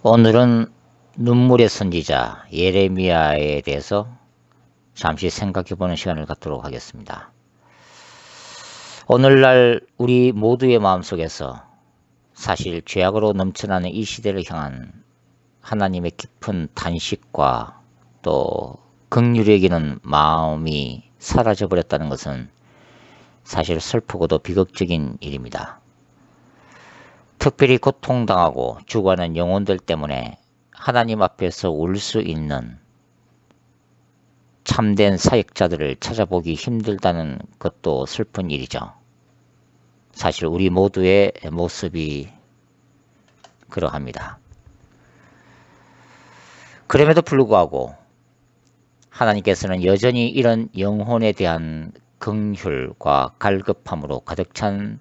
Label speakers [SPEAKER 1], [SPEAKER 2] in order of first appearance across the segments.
[SPEAKER 1] 오늘은 눈물의 선지자 예레미야에 대해서 잠시 생각해보는 시간을 갖도록 하겠습니다. 오늘날 우리 모두의 마음속에서 사실 죄악으로 넘쳐나는 이 시대를 향한 하나님의 깊은 단식과 또 긍휼히 여기는 마음이 사라져버렸다는 것은 사실 슬프고도 비극적인 일입니다. 특별히 고통당하고 죽어가는 영혼들 때문에 하나님 앞에서 울 수 있는 참된 사역자들을 찾아보기 힘들다는 것도 슬픈 일이죠. 사실 우리 모두의 모습이 그러합니다. 그럼에도 불구하고 하나님께서는 여전히 이런 영혼에 대한 긍휼과 갈급함으로 가득 찬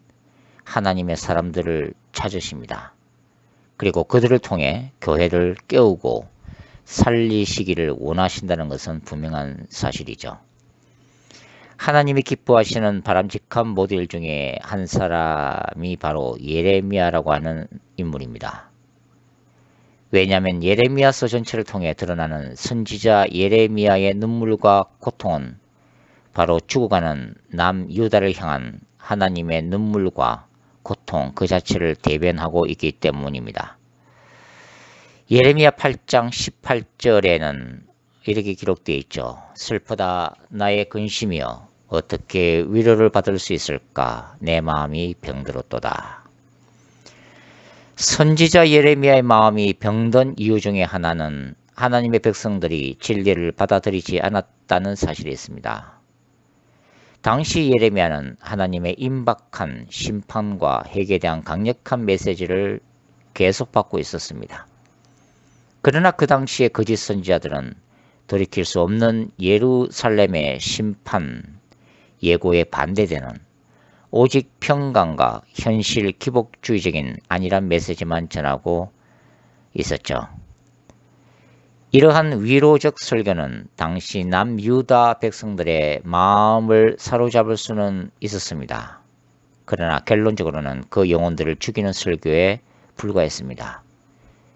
[SPEAKER 1] 하나님의 사람들을 찾으십니다. 그리고 그들을 통해 교회를 깨우고 살리시기를 원하신다는 것은 분명한 사실이죠. 하나님이 기뻐하시는 바람직한 모델 중에 한 사람이 바로 예레미야라고 하는 인물입니다. 왜냐하면 예레미야서 전체를 통해 드러나는 선지자 예레미야의 눈물과 고통은 바로 죽어가는 남유다를 향한 하나님의 눈물과 고통 그 자체를 대변하고 있기 때문입니다. 예레미야 8장 18절에는 이렇게 기록되어 있죠. 슬프다 나의 근심이여 어떻게 위로를 받을 수 있을까 내 마음이 병들었도다. 선지자 예레미야의 마음이 병든 이유 중에 하나는 하나님의 백성들이 진리를 받아들이지 않았다는 사실이 있습니다. 당시 예레미야는 하나님의 임박한 심판과 핵에 대한 강력한 메시지를 계속 받고 있었습니다. 그러나 그 당시의 거짓 선지자들은 돌이킬 수 없는 예루살렘의 심판 예고에 반대되는 오직 평강과 현실 기복주의적인 안일한 메시지만 전하고 있었죠. 이러한 위로적 설교는 당시 남유다 백성들의 마음을 사로잡을 수는 있었습니다. 그러나 결론적으로는 그 영혼들을 죽이는 설교에 불과했습니다.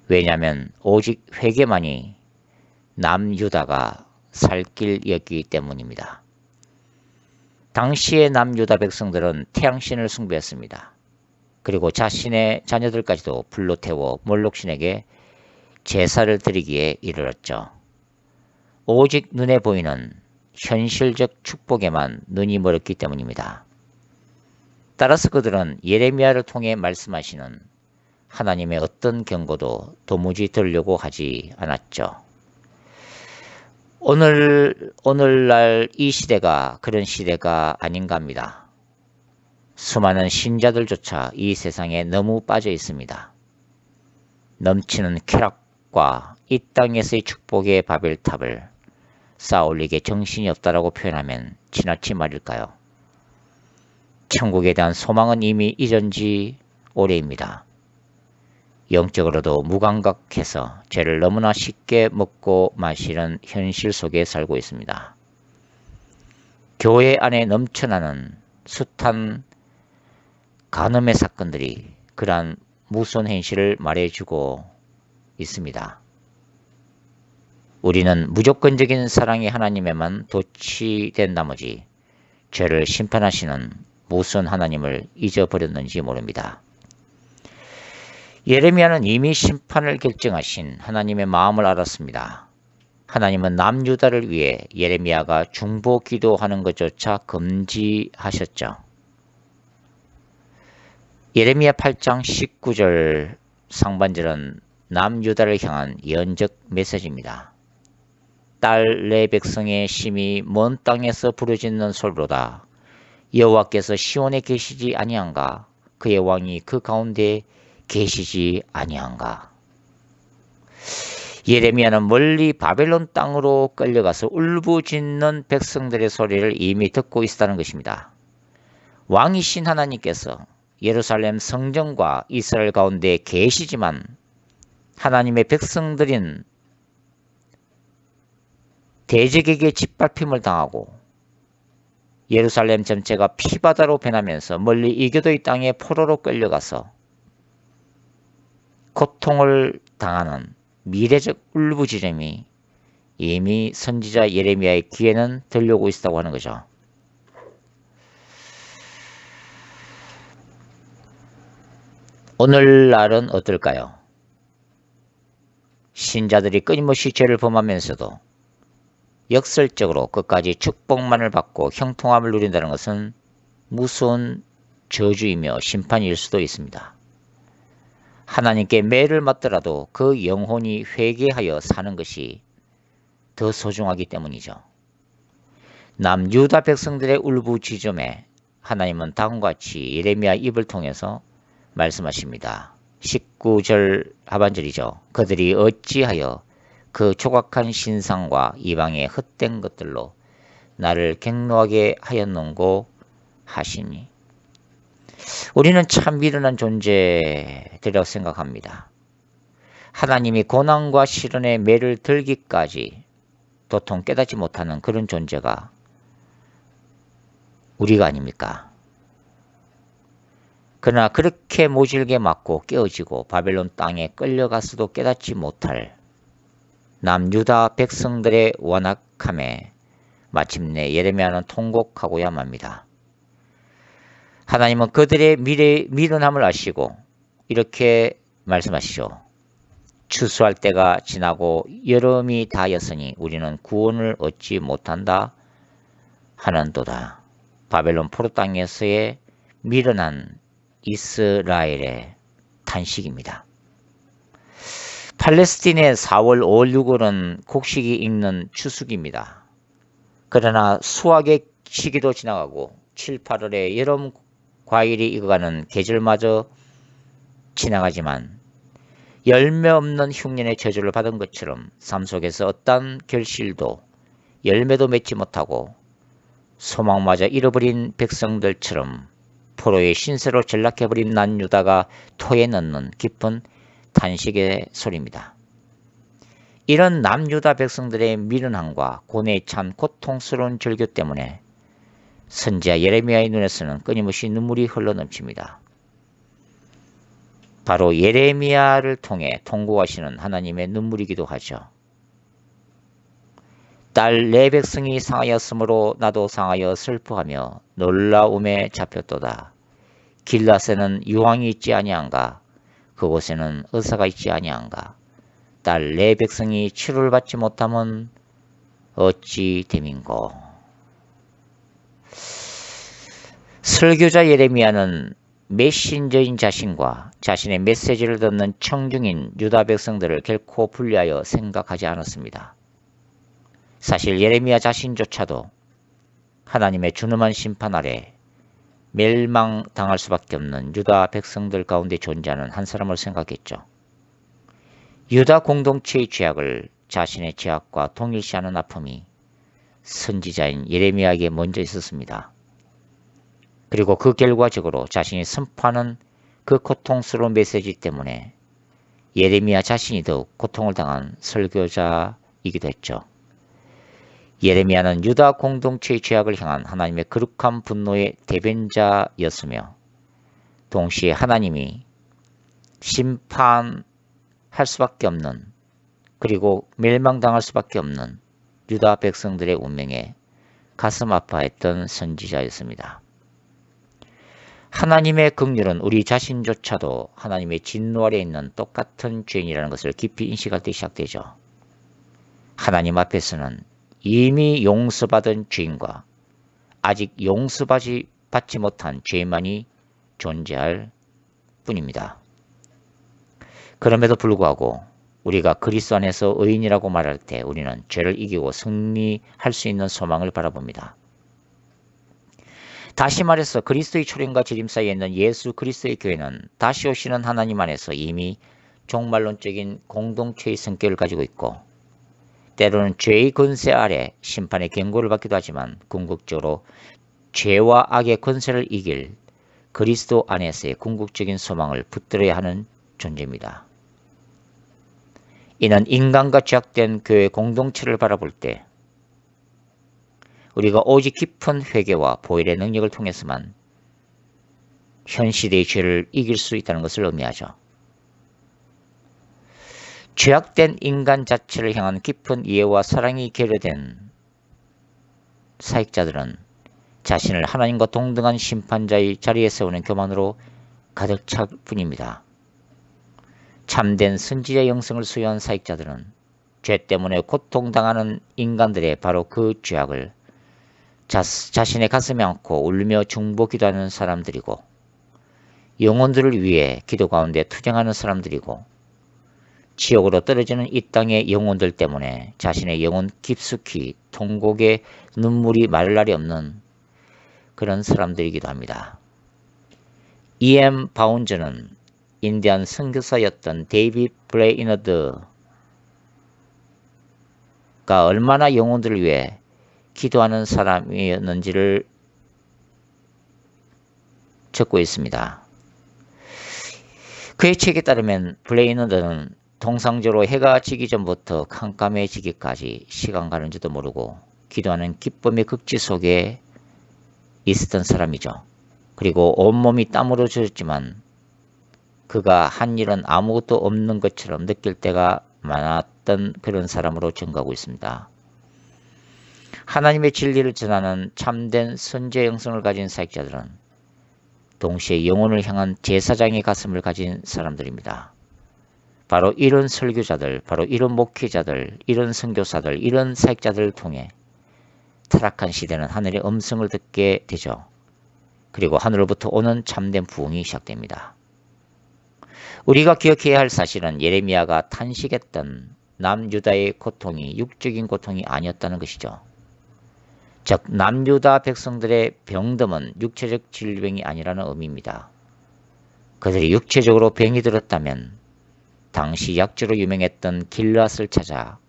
[SPEAKER 1] 왜냐하면 오직 회개만이 남유다가 살 길이었기 때문입니다. 당시의 남유다 백성들은 태양신을 숭배했습니다. 그리고 자신의 자녀들까지도 불로 태워 몰록신에게 제사를 드리기에 이르렀죠. 오직 눈에 보이는 현실적 축복에만 눈이 멀었기 때문입니다. 따라서 그들은 예레미야를 통해 말씀하시는 하나님의 어떤 경고도 도무지 들으려고 하지 않았죠. 오늘날 이 시대가 그런 시대가 아닌가 합니다. 수많은 신자들조차 이 세상에 너무 빠져 있습니다. 넘치는 쾌락과 이 땅에서의 축복의 바벨탑을 쌓아올리게 정신이 없다라고 표현하면 지나친 말일까요? 천국에 대한 소망은 이미 이전지 오래입니다. 영적으로도 무감각해서 죄를 너무나 쉽게 먹고 마시는 현실 속에 살고 있습니다. 교회 안에 넘쳐나는 숱한 간음의 사건들이 그러한 무서운 현실을 말해주고 있습니다. 우리는 무조건적인 사랑의 하나님에만 도취된 나머지 죄를 심판하시는 무서운 하나님을 잊어버렸는지 모릅니다. 예레미야는 이미 심판을 결정하신 하나님의 마음을 알았습니다. 하나님은 남유다를 위해 예레미야가 중보 기도하는 것조차 금지하셨죠. 예레미야 8장 19절 상반절은 남유다를 향한 예언적 메시지입니다. 딸 내 백성의 심히 먼 땅에서 부르짖는 소리로다. 여호와께서 시온에 계시지 아니한가? 그의 왕이 그 가운데 계시지 아니한가? 예레미야는 멀리 바벨론 땅으로 끌려가서 울부짖는 백성들의 소리를 이미 듣고 있었다는 것입니다. 왕이신 하나님께서 예루살렘 성전과 이스라엘 가운데 계시지만 하나님의 백성들인 대적에게 짓밟힘을 당하고 예루살렘 전체가 피바다로 변하면서 멀리 이교도의 땅에 포로로 끌려가서 고통을 당하는 미래적 울부짖음이 이미 선지자 예레미야의 귀에는 들려오고 있다고 하는 거죠. 오늘날은 어떨까요? 신자들이 끊임없이 죄를 범하면서도 역설적으로 끝까지 축복만을 받고 형통함을 누린다는 것은 무서운 저주이며 심판일 수도 있습니다. 하나님께 매를 맞더라도 그 영혼이 회개하여 사는 것이 더 소중하기 때문이죠. 남유다 백성들의 울부짖음에 하나님은 다음과 같이 예레미야 입을 통해서 말씀하십니다. 19절 하반절이죠. 그들이 어찌하여 그 조각한 신상과 이방의 헛된 것들로 나를 갱노하게 하였는고 하시니. 우리는 참 미련한 존재들이라고 생각합니다. 하나님이 고난과 시련의 매를 들기까지 도통 깨닫지 못하는 그런 존재가 우리가 아닙니까? 그러나 그렇게 모질게 맞고 깨어지고 바벨론 땅에 끌려가서도 깨닫지 못할 남유다 백성들의 완악함에 마침내 예레미야는 통곡하고야 맙니다. 하나님은 그들의 미련함을 아시고 이렇게 말씀하시죠. 추수할 때가 지나고 여름이 다였으니 우리는 구원을 얻지 못한다 하는도다. 바벨론 포로 땅에서의 미련한 이스라엘의 탄식입니다. 팔레스틴의 4월 5월 6월은 곡식이 익는 추수기입니다. 그러나 수확의 시기도 지나가고 7, 8월에 여름 과일이 익어가는 계절마저 지나가지만 열매 없는 흉년의 저주를 받은 것처럼 삶 속에서 어떤 결실도 열매도 맺지 못하고 소망마저 잃어버린 백성들처럼 포로의 신세로 전락해버린 난유다가 토에 넣는 깊은 탄식의 소리입니다. 이런 남유다 백성들의 미련함과 고뇌에 찬 고통스러운 절규 때문에 선지자 예레미야의 눈에서는 끊임없이 눈물이 흘러넘칩니다. 바로 예레미야를 통해 통곡하시는 하나님의 눈물이기도 하죠. 딸 내 백성이 상하였으므로 나도 상하여 슬퍼하며 놀라움에 잡혔도다. 길앗에는 유황이 있지 아니한가? 그곳에는 의사가 있지 아니한가? 딸 내 백성이 치료를 받지 못하면 어찌 됨인고? 설교자 예레미야는 메신저인 자신과 자신의 메시지를 듣는 청중인 유다 백성들을 결코 분리하여 생각하지 않았습니다. 사실 예레미야 자신조차도 하나님의 준엄한 심판 아래 멸망당할 수밖에 없는 유다 백성들 가운데 존재하는 한 사람을 생각했죠. 유다 공동체의 죄악을 자신의 죄악과 동일시하는 아픔이 선지자인 예레미야에게 먼저 있었습니다. 그리고 그 결과적으로 자신이 선포하는 그 고통스러운 메시지 때문에 예레미야 자신이 더욱 고통을 당한 설교자이기도 했죠. 예레미야는 유다 공동체의 죄악을 향한 하나님의 거룩한 분노의 대변자였으며 동시에 하나님이 심판할 수밖에 없는 그리고 멸망당할 수밖에 없는 유다 백성들의 운명에 가슴 아파했던 선지자였습니다. 하나님의 긍휼은 우리 자신조차도 하나님의 진노 아래 있는 똑같은 죄인이라는 것을 깊이 인식할 때 시작되죠. 하나님 앞에서는 이미 용서받은 죄인과 아직 용서받지 못한 죄만이 존재할 뿐입니다. 그럼에도 불구하고 우리가 그리스도 안에서 의인이라고 말할 때 우리는 죄를 이기고 승리할 수 있는 소망을 바라봅니다. 다시 말해서 그리스도의 초림과 재림 사이에 있는 예수 그리스도의 교회는 다시 오시는 하나님 안에서 이미 종말론적인 공동체의 성격을 가지고 있고 때로는 죄의 권세 아래 심판의 경고를 받기도 하지만 궁극적으로 죄와 악의 권세를 이길 그리스도 안에서의 궁극적인 소망을 붙들어야 하는 존재입니다. 이는 인간과 죄악된 교회 공동체를 바라볼 때 우리가 오직 깊은 회개와 보혈의 능력을 통해서만 현 시대의 죄를 이길 수 있다는 것을 의미하죠. 죄악된 인간 자체를 향한 깊은 이해와 사랑이 결여된 사역자들은 자신을 하나님과 동등한 심판자의 자리에 세우는 교만으로 가득 찰 뿐입니다. 참된 선지자의 영성을 소유한 사역자들은 죄 때문에 고통당하는 인간들의 바로 그 죄악을 자신의 가슴에 안고 울며 중보 기도하는 사람들이고, 영혼들을 위해 기도 가운데 투쟁하는 사람들이고, 지옥으로 떨어지는 이 땅의 영혼들 때문에 자신의 영혼 깊숙이 통곡의 눈물이 마를 날이 없는 그런 사람들이기도 합니다. E.M. 바운즈는 인디안 선교사였던 데이비드 브레이너드가 얼마나 영혼들을 위해 기도하는 사람이었는지를 적고 있습니다. 그의 책에 따르면 브레이너드는 통상적으로 해가 지기 전부터 캄캄해지기까지 시간 가는 줄도 모르고 기도하는 기쁨의 극지 속에 있었던 사람이죠. 그리고 온몸이 땀으로 젖었지만 그가 한 일은 아무것도 없는 것처럼 느낄 때가 많았던 그런 사람으로 증거하고 있습니다. 하나님의 진리를 전하는 참된 선지의 영성을 가진 사역자들은 동시에 영혼을 향한 제사장의 가슴을 가진 사람들입니다. 바로 이런 설교자들, 바로 이런 목회자들, 이런 선교사들, 이런 사역자들을 통해 타락한 시대는 하늘의 음성을 듣게 되죠. 그리고 하늘로부터 오는 참된 부흥이 시작됩니다. 우리가 기억해야 할 사실은 예레미야가 탄식했던 남유다의 고통이 육적인 고통이 아니었다는 것이죠. 즉 남유다 백성들의 병듦은 육체적 질병이 아니라는 의미입니다. 그들이 육체적으로 병이 들었다면 당시 약주로 유명했던 길앗을 찾아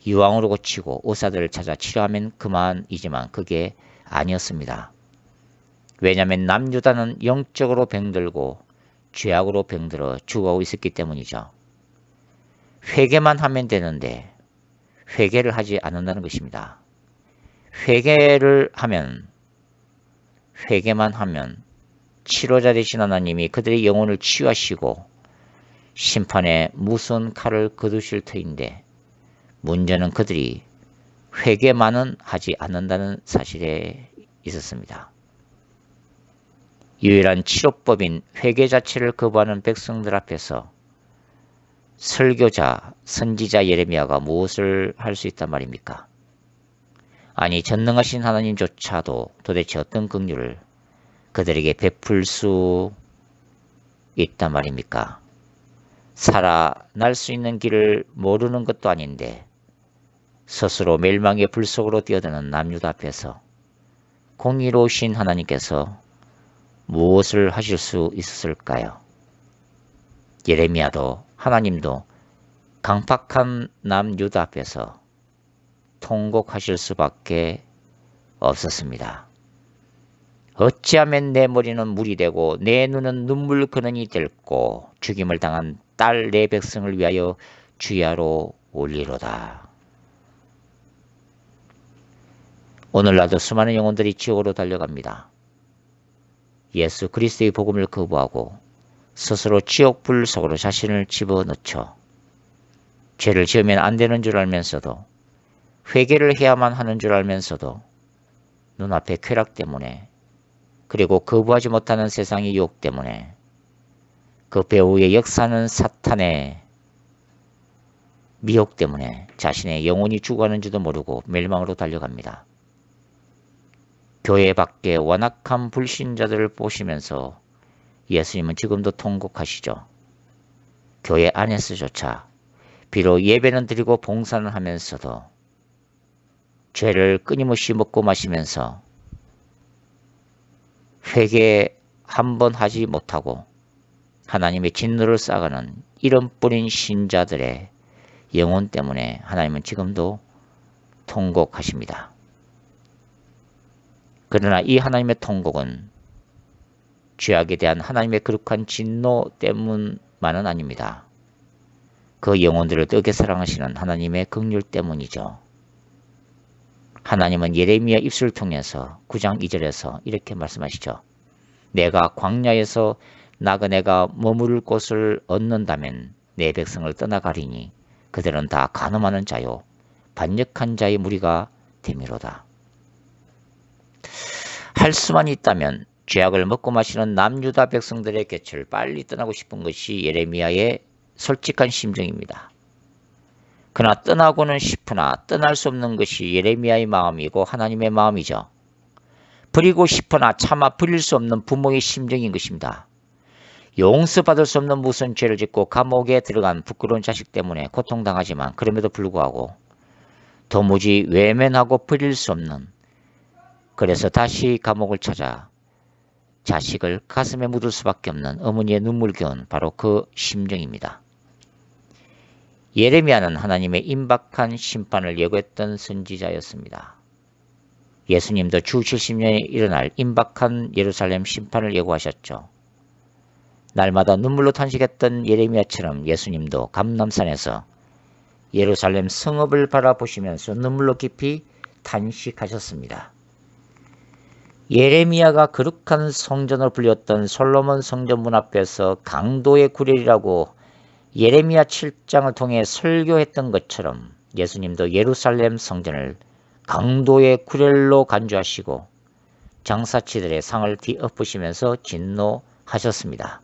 [SPEAKER 1] 유황으로 고치고 의사들을 찾아 치료하면 그만이지만 그게 아니었습니다. 왜냐하면 남유다는 영적으로 병들고 죄악으로 병들어 죽어가고 있었기 때문이죠. 회개만 하면 되는데 회개를 하지 않는다는 것입니다. 회개만 하면 치료자 되신 하나님이 그들의 영혼을 치유하시고 심판에 무서운 칼을 거두실 터인데, 문제는 그들이 회개만은 하지 않는다는 사실에 있었습니다. 유일한 치료법인 회개 자체를 거부하는 백성들 앞에서 설교자, 선지자 예레미야가 무엇을 할 수 있단 말입니까? 아니, 전능하신 하나님조차도 도대체 어떤 긍휼을 그들에게 베풀 수 있단 말입니까? 살아날 수 있는 길을 모르는 것도 아닌데 스스로 멸망의 불 속으로 뛰어드는 남유다 앞에서 공의로우신 하나님께서 무엇을 하실 수 있었을까요? 예레미야도 하나님도 강팍한 남유다 앞에서 통곡하실 수밖에 없었습니다. 어찌하면 내 머리는 물이 되고 내 눈은 눈물 근원이 될고 죽임을 당한 딸 내 백성을 위하여 주야로 올리로다. 오늘날도 수많은 영혼들이 지옥으로 달려갑니다. 예수 그리스도의 복음을 거부하고 스스로 지옥불 속으로 자신을 집어넣죠. 죄를 지으면 안 되는 줄 알면서도, 회개를 해야만 하는 줄 알면서도 눈앞의 쾌락 때문에, 그리고 거부하지 못하는 세상의 유혹 때문에, 그 배후에 역사하는 사탄의 미혹 때문에 자신의 영혼이 죽어가는지도 모르고 멸망으로 달려갑니다. 교회 밖에 완악한 불신자들을 보시면서 예수님은 지금도 통곡하시죠. 교회 안에서조차 비록 예배는 드리고 봉사는 하면서도 죄를 끊임없이 먹고 마시면서 회개 한 번 하지 못하고 하나님의 진노를 쌓아가는 이런 뿌린 신자들의 영혼 때문에 하나님은 지금도 통곡하십니다. 그러나 이 하나님의 통곡은 죄악에 대한 하나님의 거룩한 진노 때문만은 아닙니다. 그 영혼들을 뜨겁게 사랑하시는 하나님의 긍휼 때문이죠. 하나님은 예레미야 입술을 통해서 9장 2절에서 이렇게 말씀하시죠. 내가 광야에서 나그네가 머무를 곳을 얻는다면 내 백성을 떠나가리니 그들은 다 간음하는 자요 반역한 자의 무리가 되미로다. 할 수만 있다면 죄악을 먹고 마시는 남유다 백성들의 곁을 빨리 떠나고 싶은 것이 예레미야의 솔직한 심정입니다. 그러나 떠나고는 싶으나 떠날 수 없는 것이 예레미야의 마음이고 하나님의 마음이죠. 버리고 싶으나 차마 버릴 수 없는 부모의 심정인 것입니다. 용서받을 수 없는 무슨 죄를 짓고 감옥에 들어간 부끄러운 자식 때문에 고통당하지만 그럼에도 불구하고 도무지 외면하고 버릴 수 없는, 그래서 다시 감옥을 찾아 자식을 가슴에 묻을 수밖에 없는 어머니의 눈물겨운 바로 그 심정입니다. 예레미야는 하나님의 임박한 심판을 예고했던 선지자였습니다. 예수님도 주 70년에 일어날 임박한 예루살렘 심판을 예고하셨죠. 날마다 눈물로 탄식했던 예레미야처럼 예수님도 감람산에서 예루살렘 성읍을 바라보시면서 눈물로 깊이 탄식하셨습니다. 예레미야가 거룩한 성전으로 불렸던 솔로몬 성전 문 앞에서 강도의 구렬이라고 예레미야 7장을 통해 설교했던 것처럼 예수님도 예루살렘 성전을 강도의 구렬로 간주하시고 장사치들의 상을 뒤엎으시면서 진노하셨습니다.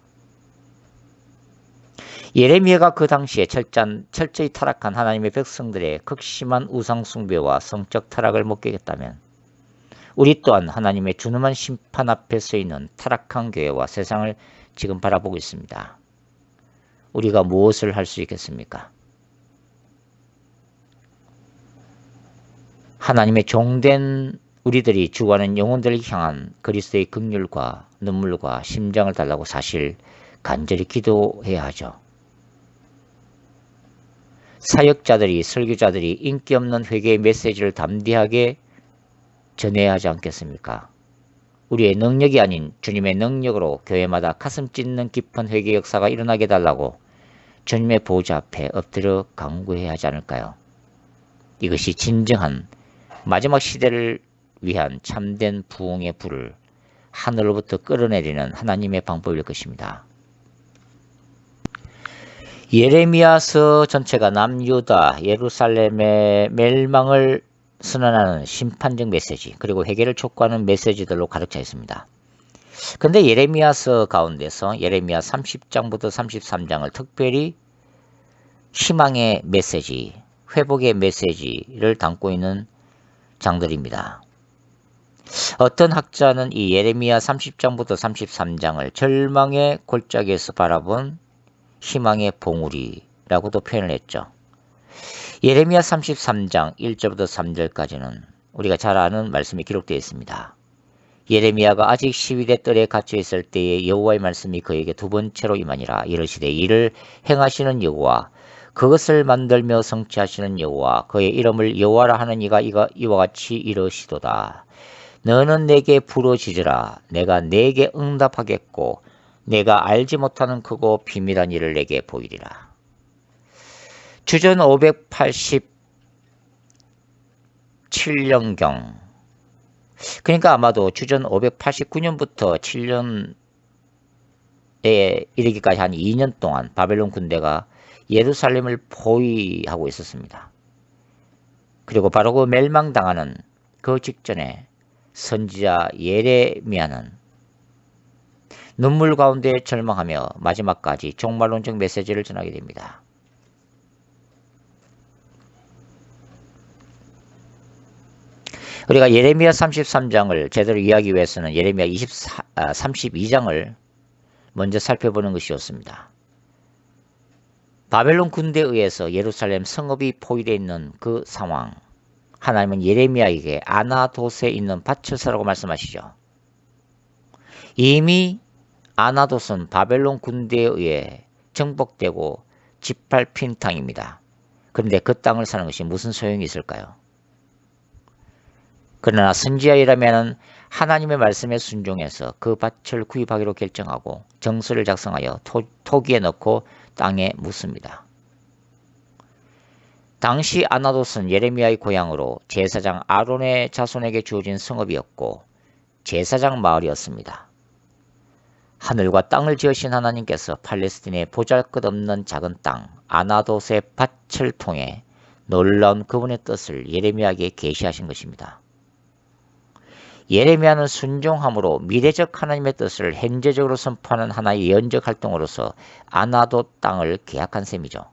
[SPEAKER 1] 예레미야가 그 당시에 철저히 타락한 하나님의 백성들의 극심한 우상숭배와 성적 타락을 목격했다면 우리 또한 하나님의 준엄한 심판 앞에 서 있는 타락한 교회와 세상을 지금 바라보고 있습니다. 우리가 무엇을 할 수 있겠습니까? 하나님의 종된 우리들이 죽어가는 영혼들을 향한 그리스도의 긍휼과 눈물과 심장을 달라고 사실 간절히 기도해야 하죠. 사역자들이, 설교자들이 인기 없는 회개의 메시지를 담대하게 전해야 하지 않겠습니까? 우리의 능력이 아닌 주님의 능력으로 교회마다 가슴 찢는 깊은 회개 역사가 일어나게 해달라고 주님의 보좌 앞에 엎드려 간구해야 하지 않을까요? 이것이 진정한 마지막 시대를 위한 참된 부흥의 불을 하늘로부터 끌어내리는 하나님의 방법일 것입니다. 예레미야서 전체가 남유다, 예루살렘의 멸망을 선언하는 심판적 메시지, 그리고 회개를 촉구하는 메시지들로 가득 차 있습니다. 근데 예레미야서 가운데서 예레미야 30장부터 33장을 특별히 희망의 메시지, 회복의 메시지를 담고 있는 장들입니다. 어떤 학자는 이 예레미야 30장부터 33장을 절망의 골짜기에서 바라본 희망의 봉우리라고도 표현을 했죠. 예레미야 33장 1절부터 3절까지는 우리가 잘 아는 말씀이 기록되어 있습니다. 예레미야가 아직 시위대 뜰에 갇혀 있을 때에 여호와의 말씀이 그에게 두 번째로 임하니라. 이르시되 이를 행하시는 여호와, 그것을 만들며 성취하시는 여호와, 그의 이름을 여호와라 하는 이가 이와 같이 이르시도다. 너는 내게 부르짖으라. 내가 내게 응답하겠고 내가 알지 못하는 크고 비밀한 일을 내게 보이리라. 주전 587년경, 그러니까 아마도 주전 589년부터 7년에 이르기까지 한 2년 동안 바벨론 군대가 예루살렘을 포위하고 있었습니다. 그리고 바로 그 멸망당하는 그 직전에 선지자 예레미야는 눈물 가운데 절망하며 마지막까지 종말론적 메시지를 전하게 됩니다. 우리가 예레미야 33장을 제대로 이해하기 위해서는 예레미야 32장을 먼저 살펴보는 것이 좋습니다. 바벨론 군대에 의해서 예루살렘 성읍이 포위되어 있는 그 상황, 하나님은 예레미야에게 아나돗에 있는 밭을 사라고 말씀하시죠. 이미 아나돗은 바벨론 군대에 의해 정복되고 짓밟힌 땅입니다. 그런데 그 땅을 사는 것이 무슨 소용이 있을까요? 그러나 선지자이라면 하나님의 말씀에 순종해서 그 밭을 구입하기로 결정하고 정서를 작성하여 토기에 넣고 땅에 묻습니다. 당시 아나돗은 예레미야의 고향으로 제사장 아론의 자손에게 주어진 성읍이었고 제사장 마을이었습니다. 하늘과 땅을 지으신 하나님께서 팔레스틴의 보잘것없는 작은 땅 아나돗의 밭을 통해 놀라운 그분의 뜻을 예레미야에게 계시하신 것입니다. 예레미야는 순종함으로 미래적 하나님의 뜻을 현재적으로 선포하는 하나의 예언적 활동으로서 아나돗 땅을 계약한 셈이죠.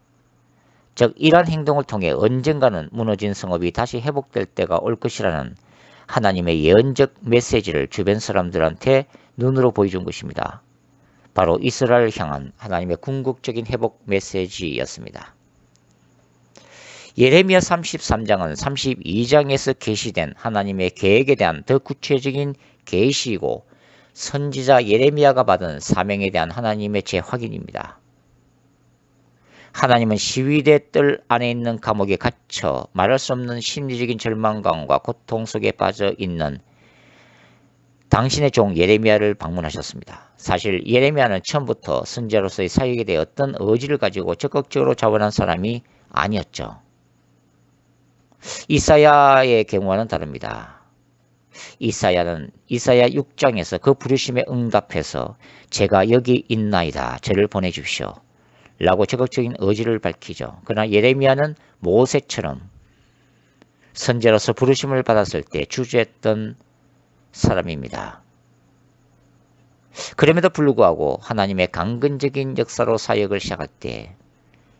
[SPEAKER 1] 즉 이러한 행동을 통해 언젠가는 무너진 성읍이 다시 회복될 때가 올 것이라는 하나님의 예언적 메시지를 주변 사람들한테 눈으로 보여준 것입니다. 바로 이스라엘을 향한 하나님의 궁극적인 회복 메시지였습니다. 예레미야 33장은 32장에서 계시된 하나님의 계획에 대한 더 구체적인 계시이고 선지자 예레미야가 받은 사명에 대한 하나님의 재확인입니다. 하나님은 시위대 뜰 안에 있는 감옥에 갇혀 말할 수 없는 심리적인 절망감과 고통 속에 빠져 있는 당신의 종 예레미야를 방문하셨습니다. 사실 예레미야는 처음부터 선지자로서의 사역에 대해 어떤 의지를 가지고 적극적으로 자원한 사람이 아니었죠. 이사야의 경우와는 다릅니다. 이사야 6장에서 그 부르심에 응답해서 제가 여기 있나이다. 저를 보내주십시오. 라고 적극적인 의지를 밝히죠. 그러나 예레미야는 모세처럼 선지자로서 부르심을 받았을 때 주저했던 사람입니다. 그럼에도 불구하고 하나님의 강근적인 역사로 사역을 시작할 때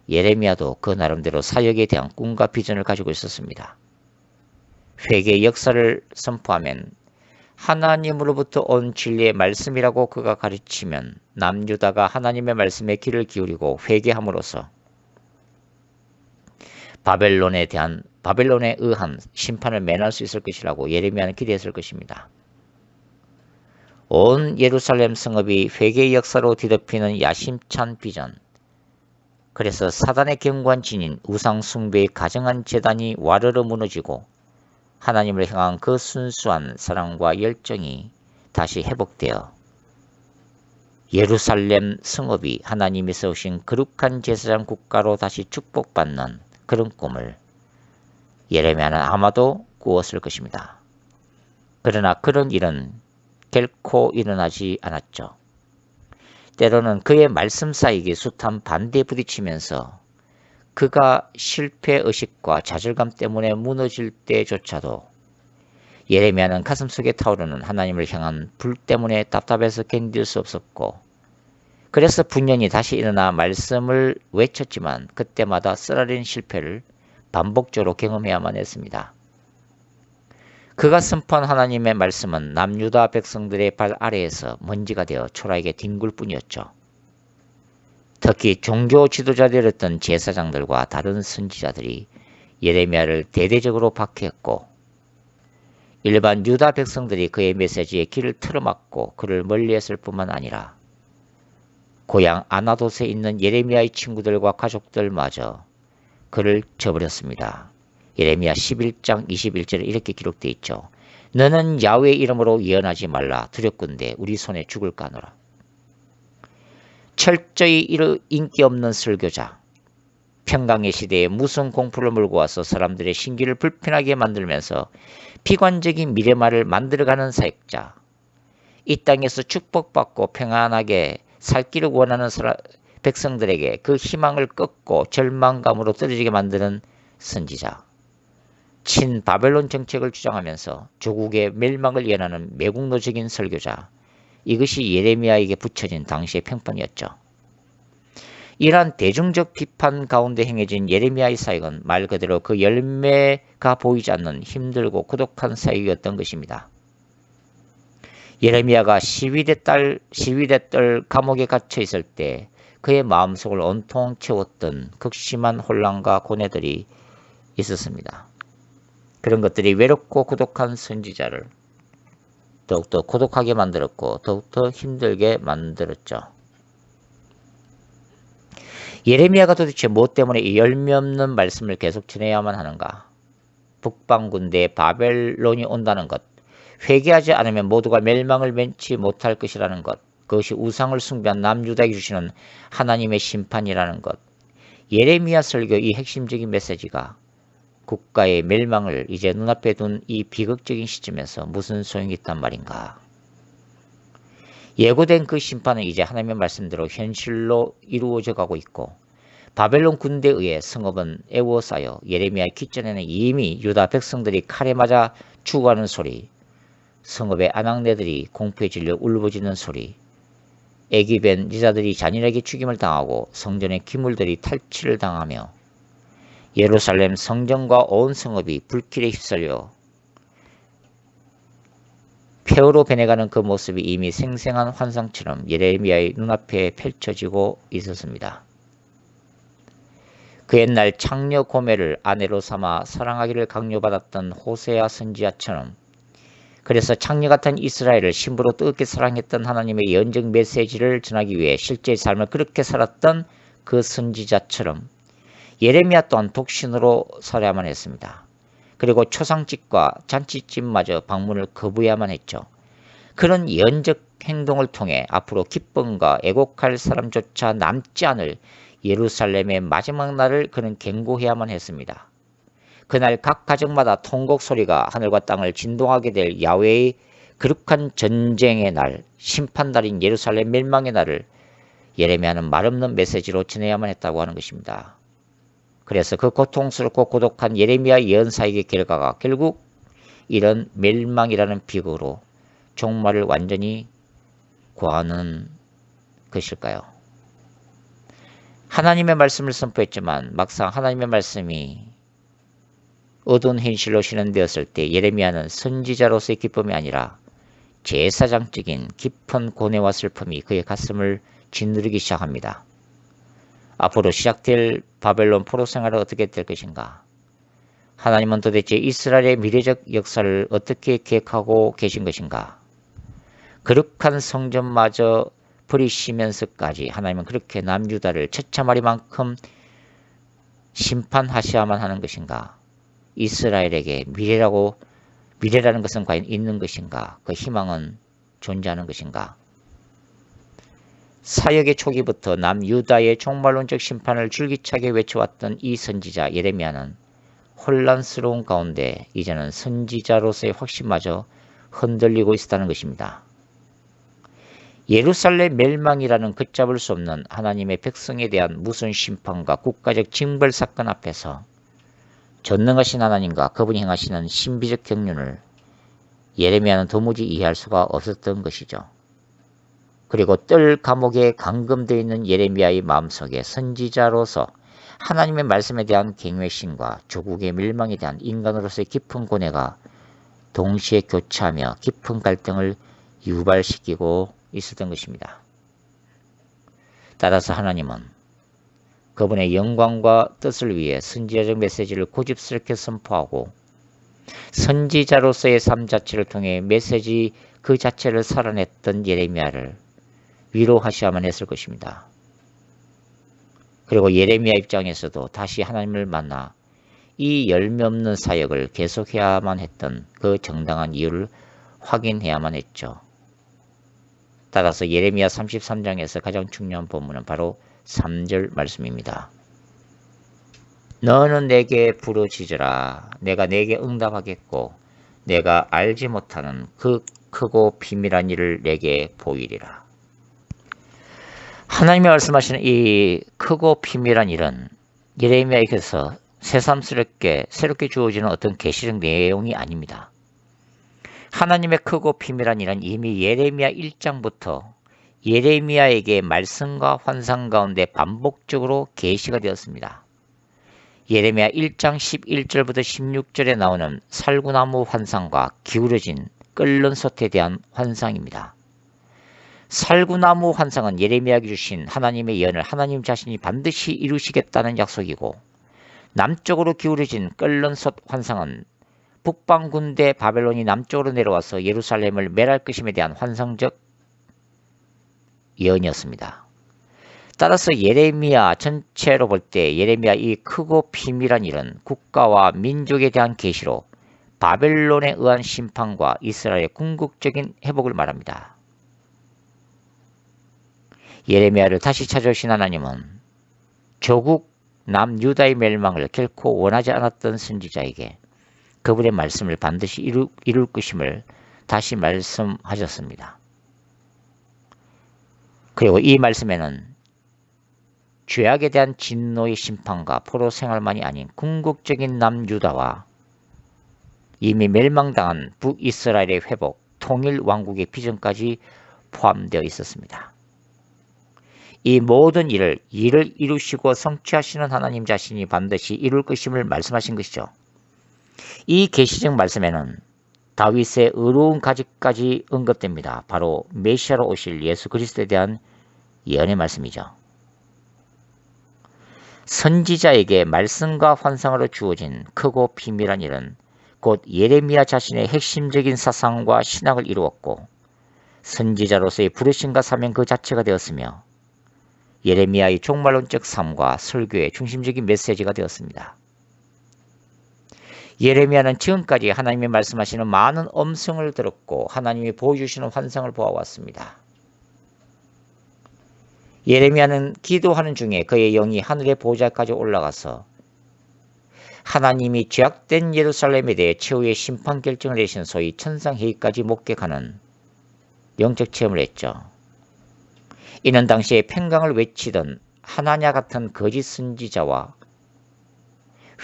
[SPEAKER 1] 예레미야도 그 나름대로 사역에 대한 꿈과 비전을 가지고 있었습니다. 회개의 역사를 선포하면 하나님으로부터 온 진리의 말씀이라고 그가 가르치면 남유다가 하나님의 말씀에 귀를 기울이고 회개함으로써 바벨론에 의한 심판을 면할 수 있을 것이라고 예레미야는 기대했을 것입니다. 온 예루살렘 성읍이 회개의 역사로 뒤덮이는 야심찬 비전, 그래서 사단의 견고한 진인 우상 숭배의 가정한 재단이 와르르 무너지고 하나님을 향한 그 순수한 사랑과 열정이 다시 회복되어 예루살렘 성읍이 하나님이 세우신 거룩한 제사장 국가로 다시 축복받는 그런 꿈을 예레미야는 아마도 꾸었을 것입니다. 그러나 그런 일은 결코 일어나지 않았죠. 때로는 그의 말씀사이기 숱한 반대에 부딪히면서 그가 실패의식과 좌절감 때문에 무너질 때조차도 예레미야는 가슴속에 타오르는 하나님을 향한 불 때문에 답답해서 견딜 수 없었고, 그래서 분연히 다시 일어나 말씀을 외쳤지만 그때마다 쓰라린 실패를 반복적으로 경험해야만 했습니다. 그가 선포한 하나님의 말씀은 남유다 백성들의 발 아래에서 먼지가 되어 초라하게 뒹굴 뿐이었죠. 특히 종교 지도자들이었던 제사장들과 다른 선지자들이 예레미야를 대대적으로 박해했고 일반 유다 백성들이 그의 메시지에 귀를 틀어막고 그를 멀리했을 뿐만 아니라 고향 아나돗에 있는 예레미야의 친구들과 가족들마저 그를 저버렸습니다. 예레미야 11장 21절에 이렇게 기록되어 있죠. 너는 야훼의 이름으로 예언하지 말라. 두렵건대 우리 손에 죽을까 하노라. 철저히 인기 없는 설교자, 평강의 시대에 무슨 공포를 몰고 와서 사람들의 신기를 불편하게 만들면서 비관적인 미래말을 만들어가는 사역자, 이 땅에서 축복받고 평안하게 살기를 원하는 백성들에게 그 희망을 꺾고 절망감으로 떨어지게 만드는 선지자, 친바벨론 정책을 주장하면서 조국의 멸망을 예언하는 매국노적인 설교자, 이것이 예레미야에게 붙여진 당시의 평판이었죠. 이러한 대중적 비판 가운데 행해진 예레미야의 사역은 말 그대로 그 열매가 보이지 않는 힘들고 고독한 사역이었던 것입니다. 예레미야가 시위대 뜰 감옥에 갇혀 있을 때 그의 마음속을 온통 채웠던 극심한 혼란과 고뇌들이 있었습니다. 그런 것들이 외롭고 고독한 선지자를 더욱더 고독하게 만들었고 더욱더 힘들게 만들었죠. 예레미야가 도대체 무엇 때문에 이 열매 없는 말씀을 계속 전해야만 하는가? 북방군대의 바벨론이 온다는 것, 회개하지 않으면 모두가 멸망을 면치 못할 것이라는 것, 그것이 우상을 숭배한 남유다에게 주시는 하나님의 심판이라는 것, 예레미야 설교 이 핵심적인 메시지가 국가의 멸망을 이제 눈앞에 둔 이 비극적인 시점에서 무슨 소용이 있단 말인가? 예고된 그 심판은 이제 하나님의 말씀대로 현실로 이루어져 가고 있고 바벨론 군대에 의해 성읍은 애워싸여 예레미야 기전에는 이미 유다 백성들이 칼에 맞아 죽어가는 소리, 성읍의 아낙네들이 공포에 질려 울부짖는 소리, 애기벤 여자들이 잔인하게 죽임을 당하고 성전의 기물들이 탈취를 당하며 예루살렘 성전과 온 성읍이 불길에 휩쓸려 폐허로 변해가는 그 모습이 이미 생생한 환상처럼 예레미야의 눈앞에 펼쳐지고 있었습니다. 그 옛날 창녀 고멜을 아내로 삼아 사랑하기를 강요받았던 호세아 선지자처럼, 그래서 창녀 같은 이스라엘을 신부로 뜨겁게 사랑했던 하나님의 연적 메시지를 전하기 위해 실제의 삶을 그렇게 살았던 그 선지자처럼 예레미야 또한 독신으로 살아야만 했습니다. 그리고 초상집과 잔치집마저 방문을 거부해야만 했죠. 그런 연적 행동을 통해 앞으로 기쁨과 애곡할 사람조차 남지 않을 예루살렘의 마지막 날을 그는 경고해야만 했습니다. 그날 각 가정마다 통곡 소리가 하늘과 땅을 진동하게 될 야훼의 거룩한 전쟁의 날, 심판날인 예루살렘 멸망의 날을 예레미야는 말없는 메시지로 전해야만 했다고 하는 것입니다. 그래서 그 고통스럽고 고독한 예레미야 예언사역의 결과가 결국 이런 멸망이라는 비극으로 종말을 완전히 고하는 것일까요? 하나님의 말씀을 선포했지만 막상 하나님의 말씀이 어두운 현실로 실현되었을 때 예레미야는 선지자로서의 기쁨이 아니라 제사장적인 깊은 고뇌와 슬픔이 그의 가슴을 짓누르기 시작합니다. 앞으로 시작될 바벨론 포로 생활은 어떻게 될 것인가? 하나님은 도대체 이스라엘의 미래적 역사를 어떻게 계획하고 계신 것인가? 거룩한 성전마저 버리시면서까지 하나님은 그렇게 남유다를 처참하리만큼 심판하셔야만 하는 것인가? 이스라엘에게 미래라는 것은 과연 있는 것인가? 그 희망은 존재하는 것인가? 사역의 초기부터 남유다의 종말론적 심판을 줄기차게 외쳐왔던 이 선지자 예레미야는 혼란스러운 가운데 이제는 선지자로서의 확신마저 흔들리고 있었다는 것입니다. 예루살렘 멸망이라는 걷잡을 수 없는 하나님의 백성에 대한 무서운 심판과 국가적 징벌 사건 앞에서 전능하신 하나님과 그분이 행하시는 신비적 경륜을 예레미야는 도무지 이해할 수가 없었던 것이죠. 그리고 뜰 감옥에 감금되어 있는 예레미야의 마음속에 선지자로서 하나님의 말씀에 대한 경외심과 조국의 멸망에 대한 인간으로서의 깊은 고뇌가 동시에 교차하며 깊은 갈등을 유발시키고 있었던 것입니다. 따라서 하나님은 그분의 영광과 뜻을 위해 선지자적 메시지를 고집스럽게 선포하고 선지자로서의 삶 자체를 통해 메시지 그 자체를 살아냈던 예레미야를 위로하셔야만 했을 것입니다. 그리고 예레미야 입장에서도 다시 하나님을 만나 이 열매 없는 사역을 계속해야만 했던 그 정당한 이유를 확인해야만 했죠. 따라서 예레미야 33장에서 가장 중요한 본문은 바로 3절 말씀입니다. 너는 내게 부르짖으라. 내가 내게 응답하겠고 내가 알지 못하는 그 크고 비밀한 일을 내게 보이리라. 하나님이 말씀하시는 이 크고 비밀한 일은 예레미야에게서 새롭게 주어지는 어떤 계시적 내용이 아닙니다. 하나님의 크고 비밀한 일은 이미 예레미야 1장부터 예레미야에게 말씀과 환상 가운데 반복적으로 계시가 되었습니다. 예레미야 1장 11절부터 16절에 나오는 살구나무 환상과 기울어진 끓는 솥에 대한 환상입니다. 살구나무 환상은 예레미야에게 주신 하나님의 예언을 하나님 자신이 반드시 이루시겠다는 약속이고, 남쪽으로 기울어진 끓는 솥 환상은 북방 군대 바벨론이 남쪽으로 내려와서 예루살렘을 멸할 것임에 대한 환상적 예언이었습니다. 따라서 예레미야 전체로 볼 때 예레미야 이 크고 비밀한 일은 국가와 민족에 대한 계시로 바벨론에 의한 심판과 이스라엘의 궁극적인 회복을 말합니다. 예레미야를 다시 찾아오신 하나님은 조국 남유다의 멸망을 결코 원하지 않았던 선지자에게 그분의 말씀을 반드시 이룰 것임을 다시 말씀하셨습니다. 그리고 이 말씀에는 죄악에 대한 진노의 심판과 포로 생활만이 아닌 궁극적인 남유다와 이미 멸망당한 북이스라엘의 회복, 통일 왕국의 비전까지 포함되어 있었습니다. 이 모든 일을 이루시고 성취하시는 하나님 자신이 반드시 이룰 것임을 말씀하신 것이죠. 이 계시적 말씀에는 다윗의 의로운 가지까지 언급됩니다. 바로 메시아로 오실 예수 그리스도에 대한 예언의 말씀이죠. 선지자에게 말씀과 환상으로 주어진 크고 비밀한 일은 곧 예레미야 자신의 핵심적인 사상과 신학을 이루었고 선지자로서의 부르심과 사명 그 자체가 되었으며 예레미야의 종말론적 삶과 설교의 중심적인 메시지가 되었습니다. 예레미야는 지금까지 하나님이 말씀하시는 많은 음성을 들었고 하나님이 보여주시는 환상을 보아왔습니다. 예레미야는 기도하는 중에 그의 영이 하늘의 보좌까지 올라가서 하나님이 죄악된 예루살렘에 대해 최후의 심판 결정을 내신 소위 천상회의까지 목격하는 영적 체험을 했죠. 이는 당시에 팽강을 외치던 하나냐 같은 거짓 선지자와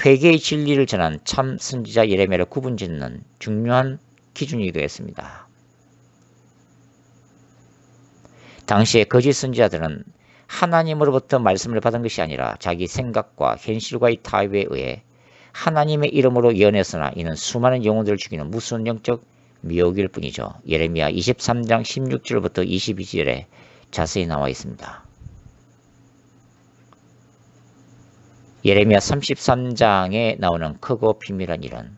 [SPEAKER 1] 회개의 진리를 전한 참 선지자 예레미야를 구분짓는 중요한 기준이기도 했습니다. 당시의 거짓 선지자들은 하나님으로부터 말씀을 받은 것이 아니라 자기 생각과 현실과의 타협에 의해 하나님의 이름으로 예언했으나 이는 수많은 영혼들을 죽이는 무서운 영적 미혹일 뿐이죠. 예레미야 23장 16절부터 22절에 자세히 나와 있습니다. 예레미야 33장에 나오는 크고 비밀한 일은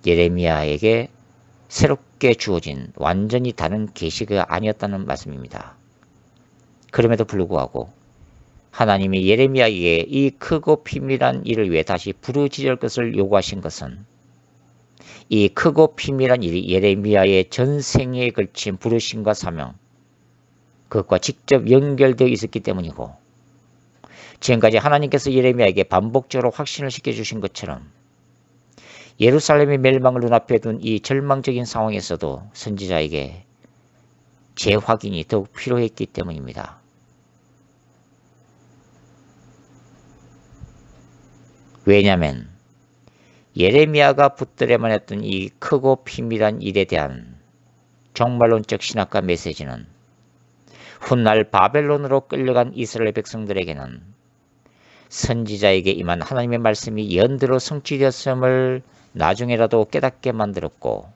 [SPEAKER 1] 예레미야에게 새롭게 주어진 완전히 다른 계시가 아니었다는 말씀입니다. 그럼에도 불구하고 하나님이 예레미야에게 이 크고 비밀한 일을 위해 다시 부르짖을 것을 요구하신 것은 이 크고 비밀한 일이 예레미야의 전생에 걸친 부르심과 사명, 그것과 직접 연결되어 있었기 때문이고 지금까지 하나님께서 예레미야에게 반복적으로 확신을 시켜주신 것처럼 예루살렘의 멸망을 눈앞에 둔 이 절망적인 상황에서도 선지자에게 재확인이 더욱 필요했기 때문입니다. 왜냐하면 예레미야가 붙들어야만 했던 이 크고 비밀한 일에 대한 종말론적 신학과 메시지는 훗날 바벨론으로 끌려간 이스라엘 백성들에게는 선지자에게 임한 하나님의 말씀이 예언대로 성취되었음을 나중에라도 깨닫게 만들었고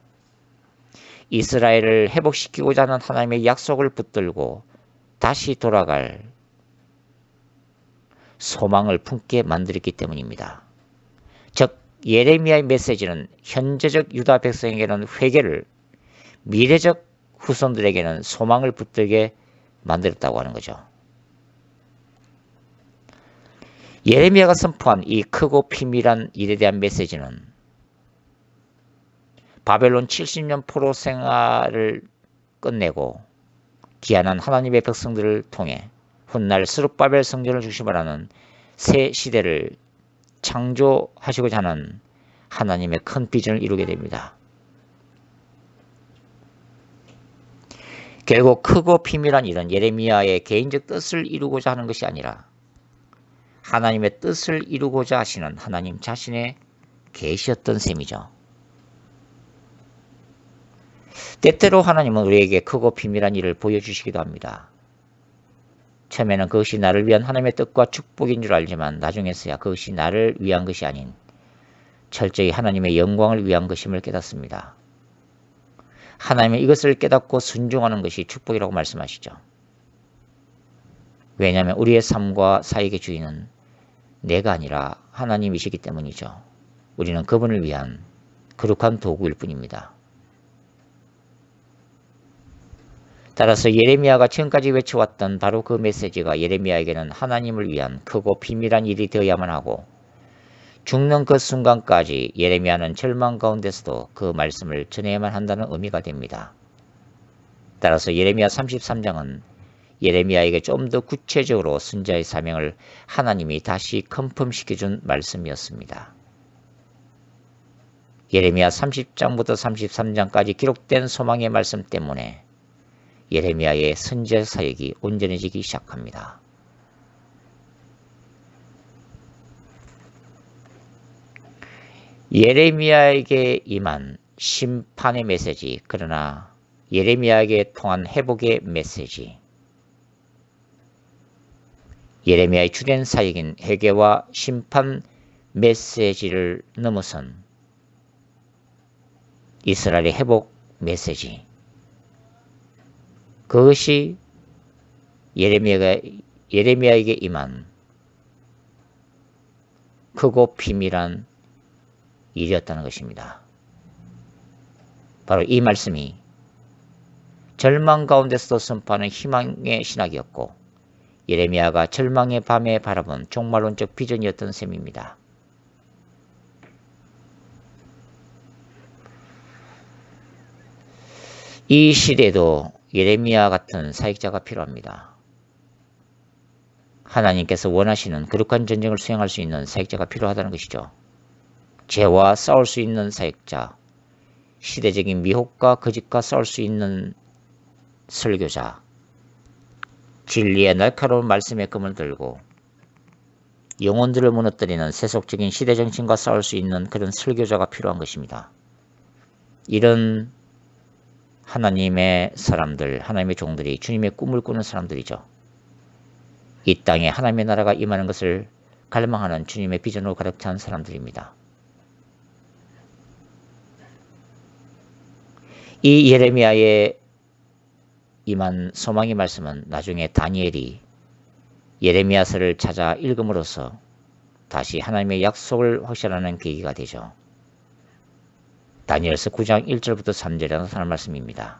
[SPEAKER 1] 이스라엘을 회복시키고자 하는 하나님의 약속을 붙들고 다시 돌아갈 소망을 품게 만들었기 때문입니다. 즉 예레미야의 메시지는 현재적 유다 백성에게는 회개를, 미래적 후손들에게는 소망을 붙들게 만들었다고 하는 거죠. 예레미야가 선포한 이 크고 비밀한 일에 대한 메시지는 바벨론 70년 포로 생활을 끝내고 귀환한 하나님의 백성들을 통해 훗날 스룹바벨 성전을 중심으로 하는 새 시대를 창조하시고자 하는 하나님의 큰 비전을 이루게 됩니다. 결국 크고 비밀한 일은 예레미야의 개인적 뜻을 이루고자 하는 것이 아니라 하나님의 뜻을 이루고자 하시는 하나님 자신의 계시였던 셈이죠. 때때로 하나님은 우리에게 크고 비밀한 일을 보여주시기도 합니다. 처음에는 그것이 나를 위한 하나님의 뜻과 축복인 줄 알지만 나중에서야 그것이 나를 위한 것이 아닌 철저히 하나님의 영광을 위한 것임을 깨닫습니다. 하나님은 이것을 깨닫고 순종하는 것이 축복이라고 말씀하시죠. 왜냐하면 우리의 삶과 사역의 주인은 내가 아니라 하나님이시기 때문이죠. 우리는 그분을 위한 거룩한 도구일 뿐입니다. 따라서 예레미야가 지금까지 외쳐왔던 바로 그 메시지가 예레미야에게는 하나님을 위한 크고 비밀한 일이 되어야만 하고 죽는 그 순간까지 예레미야는 절망 가운데서도 그 말씀을 전해야만 한다는 의미가 됩니다. 따라서 예레미야 33장은 예레미야에게 좀 더 구체적으로 선지자의 사명을 하나님이 다시 컨펌시켜준 말씀이었습니다. 예레미야 30장부터 33장까지 기록된 소망의 말씀 때문에 예레미야의 선지자 사역이 온전해지기 시작합니다. 예레미야에게 임한 심판의 메시지, 그러나 예레미야에게 통한 회복의 메시지, 예레미야의 주된 사역인 회개와 심판 메시지를 넘어선 이스라엘의 회복 메시지, 그것이 예레미야에게 임한 크고 비밀한 일이었다는 것입니다. 바로 이 말씀이 절망 가운데서도 선포하는 희망의 신학이었고, 예레미야가 절망의 밤에 바라본 종말론적 비전이었던 셈입니다. 이 시대에도 예레미야 같은 사역자가 필요합니다. 하나님께서 원하시는 거룩한 전쟁을 수행할 수 있는 사역자가 필요하다는 것이죠. 죄와 싸울 수 있는 사역자, 시대적인 미혹과 거짓과 싸울 수 있는 설교자, 진리의 날카로운 말씀의 금을 들고 영혼들을 무너뜨리는 세속적인 시대정신과 싸울 수 있는 그런 설교자가 필요한 것입니다. 이런 하나님의 사람들, 하나님의 종들이 주님의 꿈을 꾸는 사람들이죠. 이 땅에 하나님의 나라가 임하는 것을 갈망하는 주님의 비전으로 가득 찬 사람들입니다. 이 예레미야의 임한 소망의 말씀은 나중에 다니엘이 예레미야서를 찾아 읽음으로써 다시 하나님의 약속을 확신하는 계기가 되죠. 다니엘서 9장 1절부터 3절에 나타난 말씀입니다.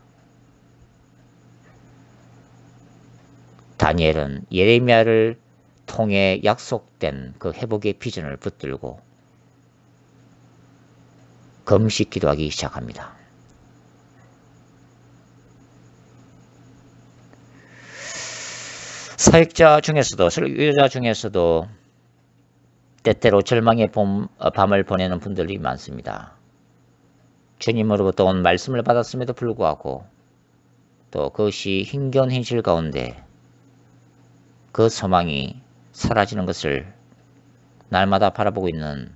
[SPEAKER 1] 다니엘은 예레미야를 통해 약속된 그 회복의 비전을 붙들고 금식 기도하기 시작합니다. 사역자 중에서도, 설교자 중에서도 때때로 절망의 밤을 보내는 분들이 많습니다. 주님으로부터 온 말씀을 받았음에도 불구하고 또 그것이 힘겨운 현실 가운데 그 소망이 사라지는 것을 날마다 바라보고 있는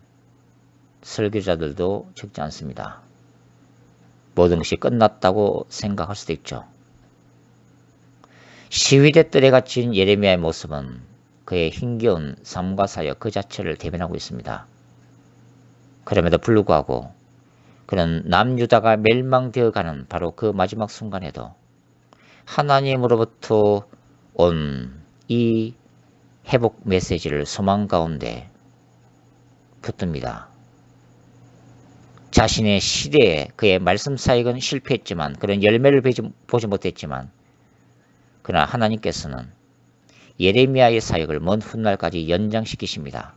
[SPEAKER 1] 설교자들도 적지 않습니다. 모든 것이 끝났다고 생각할 수도 있죠. 시위대 뜰에 갇힌 예레미야의 모습은 그의 힘겨운 삶과 사역 그 자체를 대변하고 있습니다. 그럼에도 불구하고 그는 남유다가 멸망되어가는 바로 그 마지막 순간에도 하나님으로부터 온 이 회복 메시지를 소망 가운데 붙듭니다. 자신의 시대에 그의 말씀 사역은 실패했지만, 그런 열매를 보지 못했지만, 그러나 하나님께서는 예레미야의 사역을 먼 훗날까지 연장시키십니다.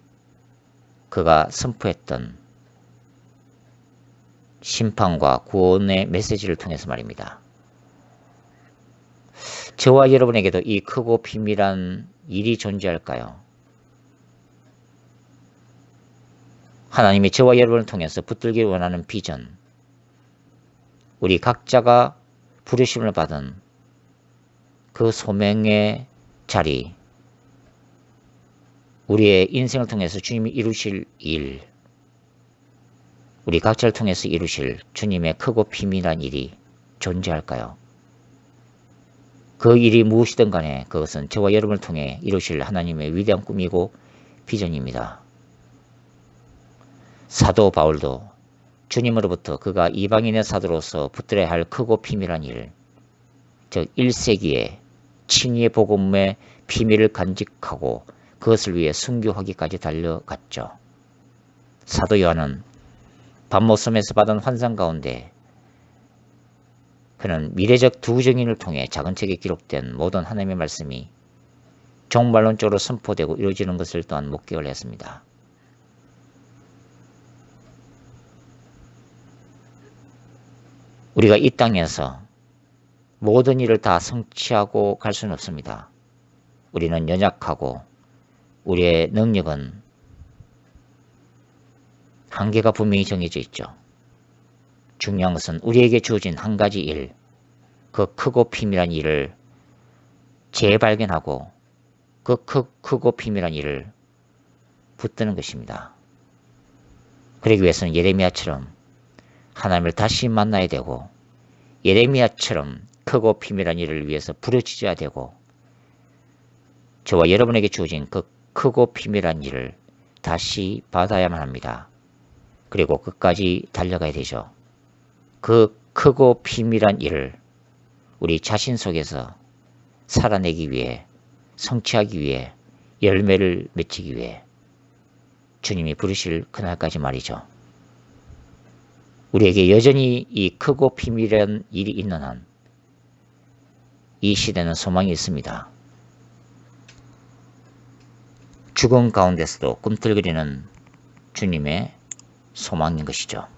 [SPEAKER 1] 그가 선포했던 심판과 구원의 메시지를 통해서 말입니다. 저와 여러분에게도 이 크고 비밀한 일이 존재할까요? 하나님이 저와 여러분을 통해서 붙들기를 원하는 비전, 우리 각자가 부르심을 받은 그 소명의 자리, 우리의 인생을 통해서 주님이 이루실 일, 우리 각자를 통해서 이루실 주님의 크고 비밀한 일이 존재할까요? 그 일이 무엇이든 간에 그것은 저와 여러분을 통해 이루실 하나님의 위대한 꿈이고 비전입니다. 사도 바울도 주님으로부터 그가 이방인의 사도로서 붙들어야 할 크고 비밀한 일, 즉 1세기에 친위의 복음의 비밀을 간직하고 그것을 위해 순교하기까지 달려갔죠. 사도 요한은 밤모섬에서 받은 환상 가운데 그는 미래적 두 증인을 통해 작은 책에 기록된 모든 하나님의 말씀이 종말론적으로 선포되고 이루어지는 것을 또한 목격을 했습니다. 우리가 이 땅에서 모든 일을 다 성취하고 갈 수는 없습니다. 우리는 연약하고 우리의 능력은 한계가 분명히 정해져 있죠. 중요한 것은 우리에게 주어진 한 가지 일, 그 크고 피밀한 일을 재발견하고 그 크고 피밀한 일을 붙드는 것입니다. 그러기 위해서는 예레미야처럼 하나님을 다시 만나야 되고, 예레미야처럼 크고 피밀한 일을 위해서 부르짖어야 되고, 저와 여러분에게 주어진 그 크고 피밀한 일을 다시 받아야만 합니다. 그리고 끝까지 달려가야 되죠. 그 크고 피밀한 일을 우리 자신 속에서 살아내기 위해, 성취하기 위해, 열매를 맺히기 위해 주님이 부르실 그날까지 말이죠. 우리에게 여전히 이 크고 비밀한 일이 있는 한 이 시대는 소망이 있습니다. 죽음 가운데서도 꿈틀거리는 주님의 소망인 것이죠.